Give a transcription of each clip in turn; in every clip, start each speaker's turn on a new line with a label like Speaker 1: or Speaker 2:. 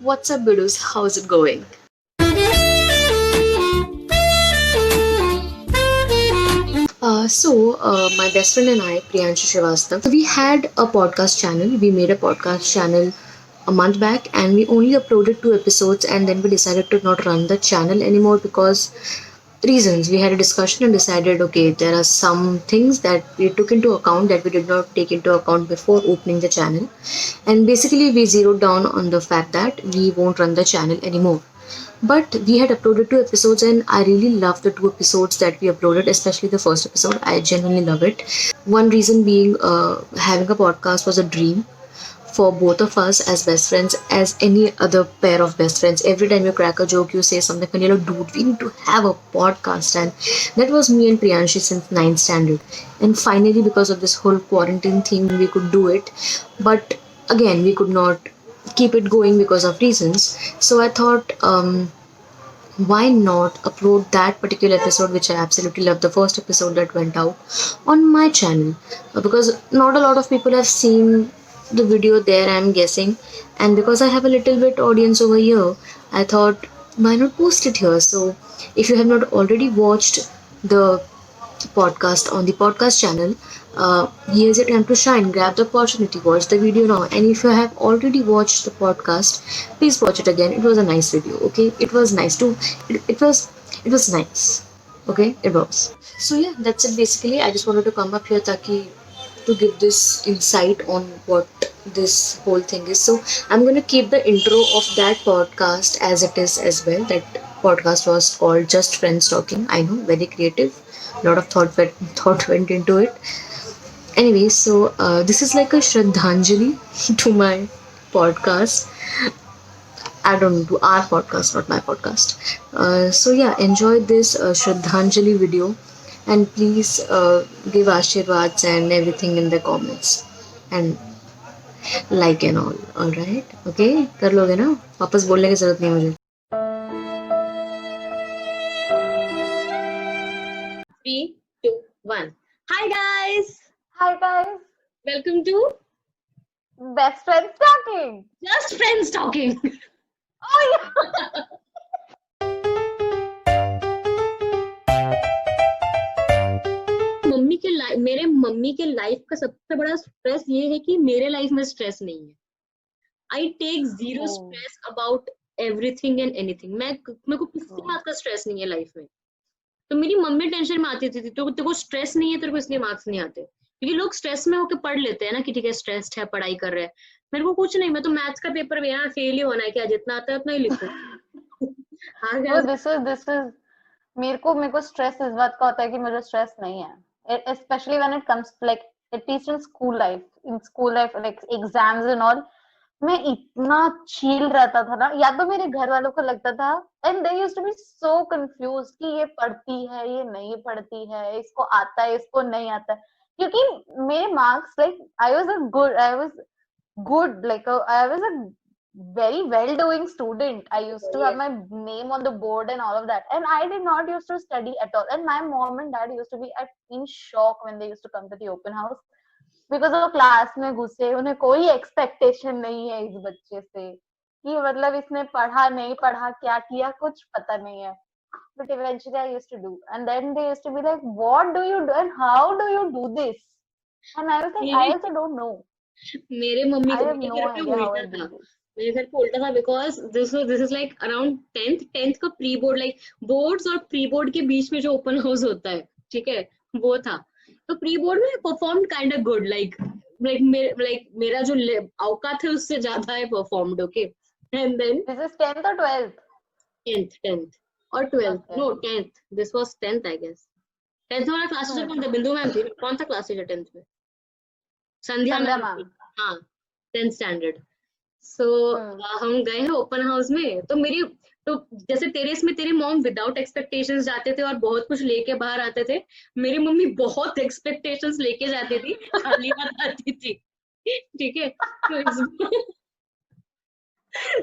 Speaker 1: What's up, Bidus? How's it going? My best friend and I, Priyanshu Srivastav, we had a podcast channel. We made a podcast channel a month back, and we only uploaded 2 episodes, and then we decided to not run the channel anymore because reasons. We had a discussion and decided, okay, there are some things that we took into account that we did not take into account before opening the channel, and basically we zeroed down on the fact that we won't run the channel anymore. But we had uploaded 2 episodes, and I really love the 2 episodes that we uploaded, especially the first episode. I genuinely love it. One reason being, having a podcast was a dream for both of us as best friends, as any other pair of best friends. Every time you crack a joke, you say something funny, dude, we need to have a podcast. And that was me and Priyanshi since ninth standard. And finally, because of this whole quarantine thing, we could do it. But again, we could not keep it going because of reasons. So I thought, why not upload that particular episode, which I absolutely love, the first episode that went out, on my channel? Because not a lot of people have seen the video there, I'm guessing, and because I have a little bit audience over here, I thought, why not post it here? So if you have not already watched the podcast on the podcast channel, here's your time to shine. Grab the opportunity, watch the video now. And if you have already watched the podcast, please watch it again. It was a nice video. Okay, it was nice too. It was nice. Okay, it was. So yeah, that's it basically. I just wanted to come up here, Taki, to give this insight on what this whole thing is. So I'm gonna keep the intro of that podcast as it is as well. That podcast was called Just Friends Talking. I know, very creative. A lot of thought went into it. Anyway, so this is like a Shraddhanjali to my podcast. I don't know, to our podcast, not my podcast. So yeah, enjoy this Shraddhanjali video, and please give Ashirwads and everything in the comments, and like and all. All right, okay, कर लोगे ना? वापस बोलने की जरूरत नहीं है मुझे. 3, 2, 1. Hi guys,
Speaker 2: Hi guys,
Speaker 1: welcome to
Speaker 2: best friends talking.
Speaker 1: Just Friends Talking.
Speaker 2: Oh yeah.
Speaker 1: मेरे मम्मी के लाइफ का सबसे बड़ा स्ट्रेस ये है कि मेरे लाइफ में स्ट्रेस नहीं है. I take zero stress about everything and anything. मेरे को किसी बात का स्ट्रेस नहीं है लाइफ में. तो मेरी मम्मी टेंशन में आती थी, तो तेरे को स्ट्रेस नहीं है, तेरे को इसलिए मार्क्स नहीं आते. क्योंकि लोग स्ट्रेस में होकर पढ़ लेते हैं ना कि ठीक है स्ट्रेस्ड है, पढ़ाई कर रहे हैं. मेरे को कुछ नहीं, मैं तो मैथ्स का पेपर भी यहाँ फेल ही होना है, क्या जितना आता है उतना ही लिखो.
Speaker 2: No, this is मेरे को स्ट्रेस इस बात का होता है कि मुझे स्ट्रेस नहीं है. Especially when it comes like at least in school life. In school life like exams and all, मैं इतना chill रहता था ना. या तो मेरे घर वालों को लगता था and they used to be so confused कि ये पढ़ती है, ये नहीं पढ़ती है, इसको आता है, इसको नहीं आता है. क्योंकि मेरे marks like I was good like I was a very well doing student. I used to have my name on the board and all of that, and I did not used to study at all. And my mom and dad used to be in shock when they used to come to the open house because वो class में घुसे, उन्हें कोई expectation नहीं है इस बच्चे से कि मतलब इसने पढ़ा नहीं पढ़ा, क्या किया, कुछ पता नहीं है. But eventually I used to do, and then they used to be like, what do you do and how do you do this? And I was like, I also don't know.
Speaker 1: मेरे mummy
Speaker 2: I
Speaker 1: को
Speaker 2: have
Speaker 1: मेरे
Speaker 2: no
Speaker 1: घर पे
Speaker 2: idea how I
Speaker 1: उल्टा
Speaker 2: do
Speaker 1: था.
Speaker 2: this.
Speaker 1: मेरे घर पे उल्टा था because this is like around 10th का प्री बोर्ड, लाइक बोर्ड्स और प्री बोर्ड के बीच में जो ओपन हाउस होता है, ठीक है, वो था. तो प्री बोर्ड में perform kind of good, like मेरा जो औकात है उससे ज्यादा है performed. Okay, and then
Speaker 2: This is 10th or 12th?
Speaker 1: 10th और 12th.
Speaker 2: Okay.
Speaker 1: No 10th, this was 10th I guess. 10th में क्लास टीचर कौन था? बिंदु मैम थी. कौन था क्लास टीचर 10th में? संध्या
Speaker 2: संध्या
Speaker 1: मैम थी.
Speaker 2: मैम.
Speaker 1: हाँ, 10th स्टैंडर्ड. सो हम गए हैं ओपन हाउस में. तो जैसे तेरे इसमें तेरी मॉम विदाउट एक्सपेक्टेशंस जाते थे और बहुत कुछ लेके बाहर आते थे. मेरी मम्मी बहुत एक्सपेक्टेशंस लेके जाती थी, खाली हाथ आती थी. ठीक है,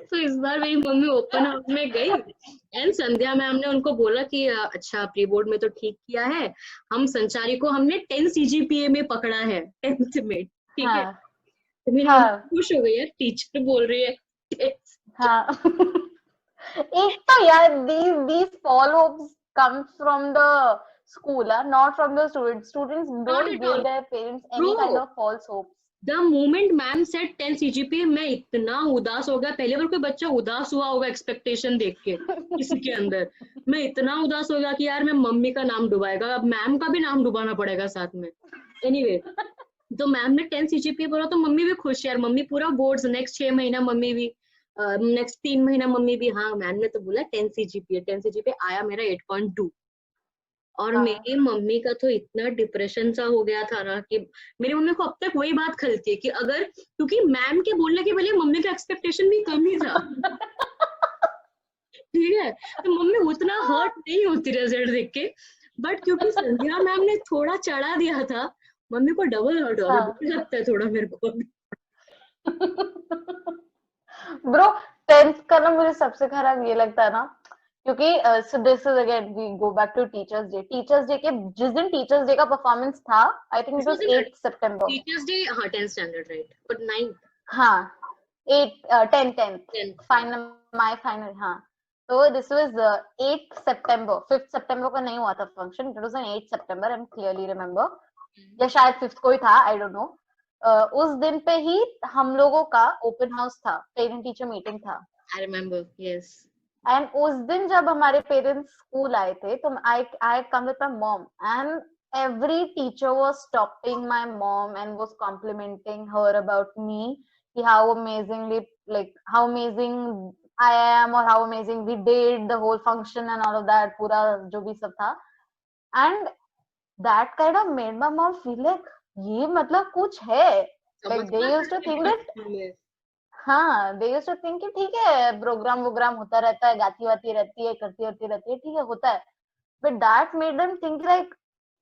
Speaker 1: तो इस बार मेरी मम्मी ओपन हाउस में गई एंड संध्या मैम ने उनको बोला कि अच्छा प्री बोर्ड में तो ठीक किया है, हम संचारी को हमने 10 CGPA में पकड़ा है 10th में. ठीक है, तो मेरी मम्मी खुश हो गई है, टीचर बोल रही है
Speaker 2: हाँ एक तो यार these follow-ups come from the school, not from the students. Students
Speaker 3: Not
Speaker 2: don't
Speaker 3: at
Speaker 2: give
Speaker 3: all.
Speaker 2: their parents any kind
Speaker 3: Bro,
Speaker 2: of false hopes.
Speaker 3: The moment ma'am said 10 CGPA, मैं इतना उदास हो गया। पहले बार कोई बच्चा उदास हुआ होगा एक्सपेक्टेशन देख के किसी के अंदर, मैं इतना उदास हो गया कि यार मैं मम्मी का नाम डुबाएगा, अब मैम का भी नाम डुबाना पड़ेगा साथ में। एनीवे तो मैम ने 10 CGPA बोला तो मम्मी भी खुश यार, मम्मी पूरा बोर्ड्स नेक्स्ट 6 महीना मम्मी भी, नेक्स्ट 3 महीना मम्मी भी, हाँ मैम ने तो बोला 10 CGPA आया मेरा 8.2। और
Speaker 2: हाँ
Speaker 3: मेरी मम्मी का तो इतना डिप्रेशन सा हो गया था ना कि मेरी मम्मी को अब तक वही बात खलती है कि अगर, क्योंकि मैम के बोलने के पहले मम्मी का एक्सपेक्टेशन भी कम ही था। ठीक है, तो मम्मी उतना हर्ट नहीं होती रिजल्ट देख के, बट क्योंकि संध्या मैम ने थोड़ा चढ़ा दिया था, मम्मी को डबल हर्ट हुआ।
Speaker 2: हाँ
Speaker 3: डर लगता है थोड़ा मेरे को अभी।
Speaker 2: ब्रो 10th का ना मुझे सबसे खराब ये लगता है ना, क्योंकि so this is again we go back to teachers day के जिस दिन टीचर्स डे का परफॉर्मेंस था, I think it was 8 September.
Speaker 3: Teachers day, हाँ 10th standard right, but 9th
Speaker 2: हाँ 10th
Speaker 3: 10th
Speaker 2: final, my final. हाँ तो दिस वाज 8 सितंबर, 5 सितंबर को नहीं हुआ था function, it was 8 September, I am clearly remember, या शायद 5th को ही था, आई डोंट नो। उस दिन पे ही हम लोगों का ओपन हाउस था, पेरेंट टीचर मीटिंग था।
Speaker 3: I remember, yes.
Speaker 2: एंड उस दिन जब हमारे पेरेंट्स स्कूल आए थे तो I come with my mom, and every teacher was stopping my mom and was complimenting her about me, कि how amazingly, like how amazing I am or how amazing we did the whole function and all of that, पूरा जो भी सब था। and that kind of made my mom feel like ये मतलब कुछ है, like they used to think that, हाँ they used to think कि ठीक है प्रोग्राम वोग्राम होता रहता है, गाती वाती रहती है, करती होती रहती है, ठीक है होता है, but that made them think like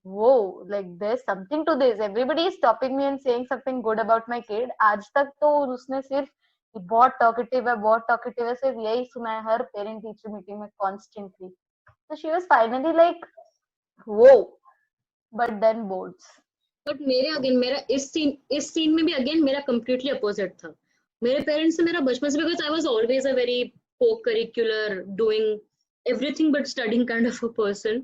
Speaker 2: whoa, like there's something to this, everybody is stopping me and saying something good about my kid। आज तक तो उसने सिर्फ कि बहुत टॉकेटिव है, बहुत टॉकेटिव है, सिर्फ यही सुना है हर पेरेंट टीचर मीटिंग में कॉन्स्टेंटली। तो शी वाज फाइनली लाइक वो, बट देन बोर्ड्स।
Speaker 3: बट मेरे अगेन मेरा इस सीन में भी अगेन मेरा कंप्लीटली अपोजिट था। मेरे पेरेंट्स से मेरा बचपन से, because I was always a very co curricular doing everything but studying kind of a person,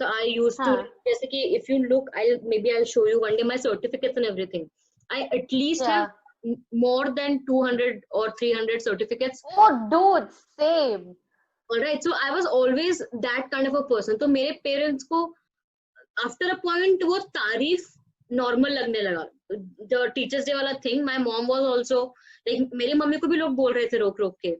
Speaker 3: so I used to, जैसे कि if you look, I'll show you one day my certificates and everything, I at least have more than 200 or 300 certificates।
Speaker 2: oh dude same,
Speaker 3: alright, so I was always that kind of a person। तो मेरे parents को after a point वो तारीफ normal लगने लगा। The teachers day वाला thing, my mom was also like, मेरी mummy को भी लोग बोल रहे थे रोक रोक के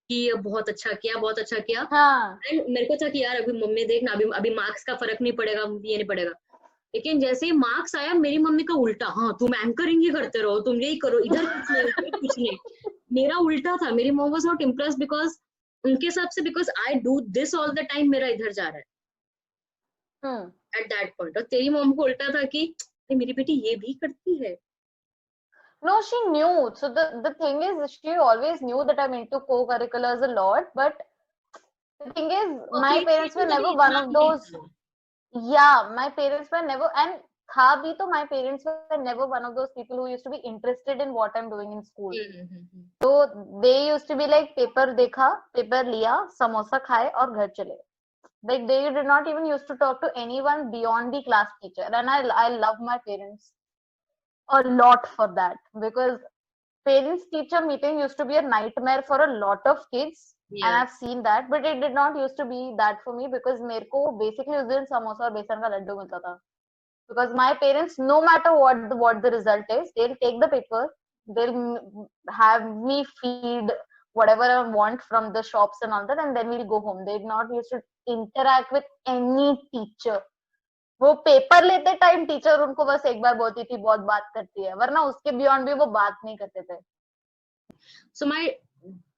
Speaker 3: कि बहुत अच्छा किया, बहुत अच्छा किया।
Speaker 2: हाँ
Speaker 3: एंड मेरे को था कि यार अभी मम्मी देख ना, अभी मार्क्स का फर्क नहीं पड़ेगा, ये नहीं पड़ेगा। लेकिन जैसे ही मार्क्स आया मेरी मम्मी का उल्टा, हाँ तुम एंकरिंग ही करते रहो, तुम यही करो, इधर कुछ नहीं, उधर कुछ नहीं। मेरा उल्टा था, मेरी mom was not impressed because उनके हिसाब से because I do this all the time, मेरा इधर जा रहा है एट दैट पॉइंट। और तेरी मॉम को उल्टा था कि मेरी बेटी ये भी करती है।
Speaker 2: No, she knew. So the thing is, she always knew that I'm into co-curriculars a lot. But the thing is, my parents were never one of those. Yeah, my parents were never, and tha bhi to my parents were never one of those people who used to be interested in what I'm doing in school. So they used to be like, paper dekha, paper liya, samosa खाए और घर चले। Like they did not even used to talk to anyone beyond the class teacher, and I love my parents a lot for that, because parents teacher meeting used to be a nightmare for a lot of kids, and I've seen that, but it did not used to be that for me, because मेरे को basically उस दिन समोसा और बेसन का लड्डू मिलता था, because my parents, no matter what the result is, they'll take the paper, they'll have me feed whatever I want from the shops and all that, and then we'll go home। They did not used to interact with any teacher। वो paper लेते time teacher उनको बस एक बार बोलती थी बहुत बात करती है, वरना उसके बियॉन्ड भी वो बात नहीं करते थे।
Speaker 3: So my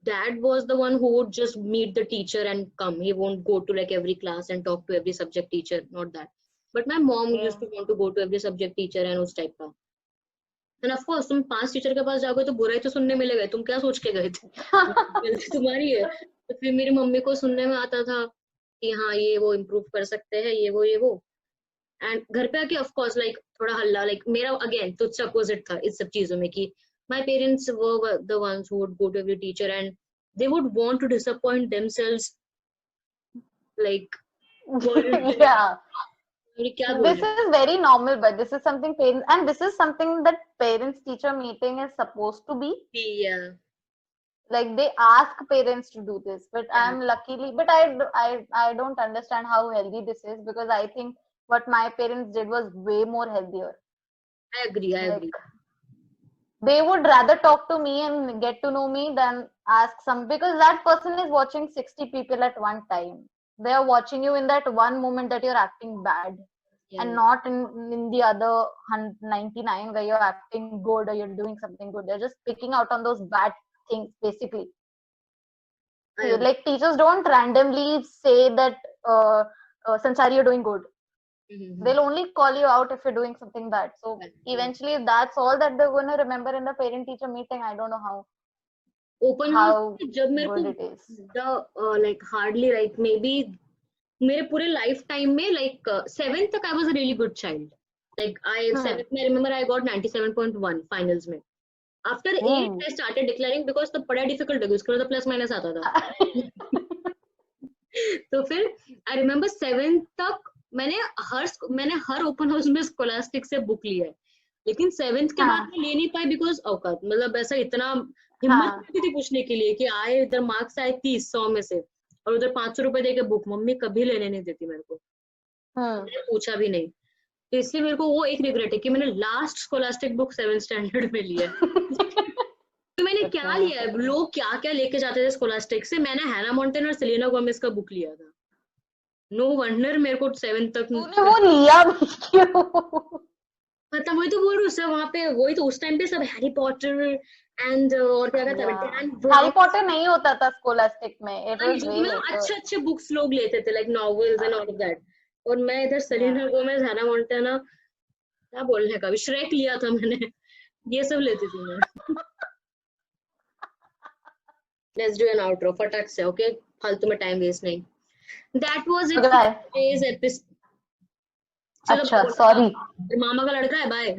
Speaker 3: dad was the one who would just meet the teacher and come. He won't go to like every class and talk to every subject teacher, not that. But my mom used to want to go to every subject teacher and उस type का। And of course तुम 5 teacher के पास जाओगे तो बुराई तो सुनने मिलेगा, तुम क्या सोच के गए थे? गलती तुम्हारी है। तो फिर मेरी मम्मी को सुनने में आता था कि हाँ ये वो इम्प्रूव कर सकते हैं, ये वो। एंड घर पे आके ऑफ कोर्स लाइक थोड़ा हल्ला, लाइक मेरा अगेन तुझसे अपोजिट था इस सब चीजों में कि my parents were the ones who would go to every teacher and they would want to disappoint themselves, like
Speaker 2: Yeah,
Speaker 3: अरे क्या
Speaker 2: this
Speaker 3: बोले
Speaker 2: is very normal, but this is something parents, and this is something that parents teacher meeting is supposed to be.
Speaker 3: yeah
Speaker 2: Like they ask parents to do this, but
Speaker 3: yeah
Speaker 2: I'm luckily, but I don't understand how healthy this is, because I think what my parents did was way more healthier.
Speaker 3: I agree
Speaker 2: Like they would rather talk to me and get to know me than ask some, because that person is watching 60 people at one time. They are watching you in that one moment that you're acting bad,
Speaker 3: yeah
Speaker 2: and not in the other 99 where you're acting good or you're doing something good. They're just picking out on those bad things basically.
Speaker 3: I agree.
Speaker 2: Like teachers don't randomly say that Sansari, you're doing good.
Speaker 3: Mhm.
Speaker 2: They'll only call you out if you're doing something bad. So eventually, if that's all that they're going to remember in the parent teacher meeting, I don't know
Speaker 3: open house
Speaker 2: how
Speaker 3: जब मेरे को
Speaker 2: good it is.
Speaker 3: like hardly like maybe मेरे पूरे life time में like 7th तक I was a really good child. Like I 7th में I remember I got 97.1 finals में. After 8th I started declaring because तब बड़ा difficult हो गया, उसके बाद प्लस माइनस आता था. तो फिर आई रिमेम्बर 7th तक मैंने हर ओपन हाउस में स्कोलास्टिक से बुक लिया है, लेकिन 7th के बाद मैं ले नहीं पाई बिकॉज औकात मतलब ऐसा इतना हिम्मत नहीं थी पूछने के लिए कि आए इधर मार्क्स आए 30-100 में से और उधर 500 रुपए देके बुक मम्मी कभी लेने नहीं देती मेरे को, मैंने पूछा भी नहीं. तो इसलिए मेरे को वो एक रिग्रेट है कि मैंने last scholastic book 7th standard में लिया है. तो मैंने क्या लिया है, लोग क्या क्या लेके जाते थे स्कोलास्टिक से, मैंने हैना मॉन्टेन और सेलेना गोमेज का बुक लिया था. नो वंडर मेरे को 7th तक
Speaker 2: तूने वो लिया भी क्यों?
Speaker 3: मतलब वही तो बोल रही हूँ वहां पे, वही तो उस टाइम पे सब हैरी पॉटर एंड और क्या कहते हैं
Speaker 2: हैरी पॉटर नहीं होता था स्कोलास्टिक में, इट वाज वे
Speaker 3: मतलब
Speaker 2: लेटर.
Speaker 3: अच्छे अच्छे बुक्स लोग लेते थे like novels and all of that, और मैं इधर सेलेना गोमेज हैना मॉन्टेना क्या बोलने का, श्रेक लिया था मैंने, ये सब लेती थी मैं. लेट्स डू एन आउटरो फटाक से, ओके, फालतू में टाइम वेस्ट नहीं. That was it for today's episode.
Speaker 2: अच्छा सॉरी,
Speaker 3: मामा का लड़का है, बाय.